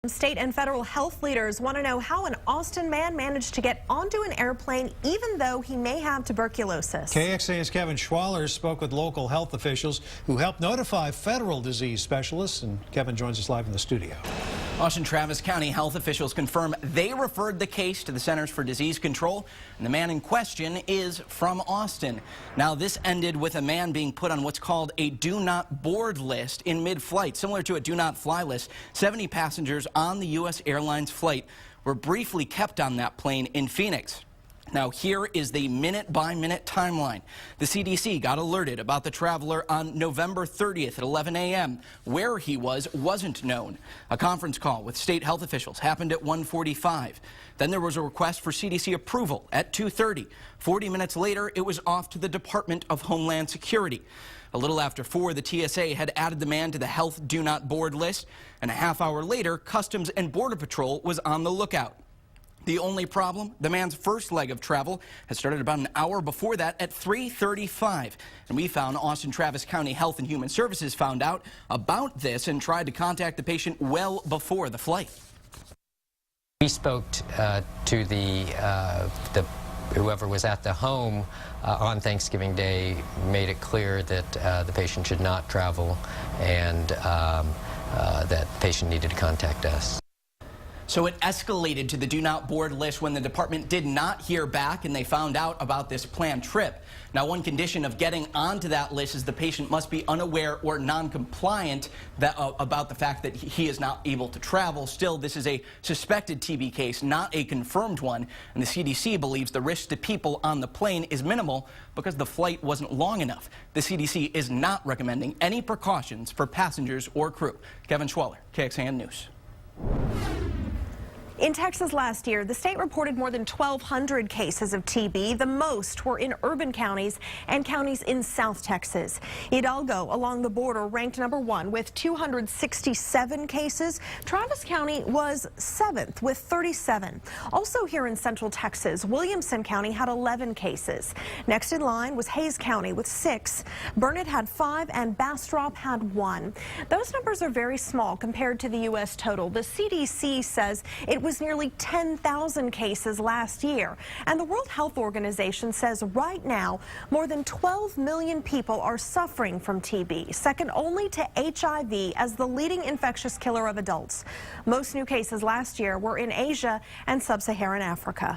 State and federal health leaders want to know how an Austin man managed to get onto an airplane even though he may have tuberculosis. KXAN's Kevin Schwaller spoke with local health officials who helped notify federal disease specialists, and Kevin joins us live in the studio. Travis County health officials confirm they referred the case to the Centers for Disease Control, and the man in question is from Austin. Now, this ended with a man being put on what's called a do not board list in mid-flight, similar to a do not fly list. 70 passengers on the U.S. Airlines flight were briefly kept on that plane in Phoenix. Now, here is the minute-by-minute timeline. The CDC got alerted about the traveler on November 30th at 11 a.m. Where he wasn't known. A conference call with state health officials happened at 1:45. Then there was a request for CDC approval at 2:30. 40 minutes later, it was off to the Department of Homeland Security. A little after 4, the TSA had added the man to the health do not board list, and a half hour later, Customs and Border Patrol was on the lookout. The only problem, the man's first leg of travel had started about an hour before that at 3:35. And we found Travis County Health and Human Services found out about this and tried to contact the patient well before the flight. We spoke to whoever was at the home on Thanksgiving Day, made it clear that the patient should not travel and that the patient needed to contact us. So it escalated to the do not board list when the department did not hear back and they found out about this planned trip. Now, one condition of getting onto that list is the patient must be unaware or non-compliant about the fact that he is not able to travel. Still, this is a suspected TB case, not a confirmed one. And the CDC believes the risk to people on the plane is minimal because the flight wasn't long enough. The CDC is not recommending any precautions for passengers or crew. Kevin Schwaller, KXAN News. In Texas last year, the state reported more than 1,200 cases of TB. The most were in urban counties and counties in South Texas. Hidalgo, along the border, ranked #1 with 267 cases. Travis County was 7th with 37. Also here in Central Texas, Williamson County had 11 cases. Next in line was Hays County with 6. Burnett had 5 and Bastrop had 1. Those numbers are very small compared to the U.S. total. The CDC says it was nearly 10,000 cases last year. And the World Health Organization says right now more than 12 million people are suffering from TB, second only to HIV as the leading infectious killer of adults. Most new cases last year were in Asia and sub-Saharan Africa.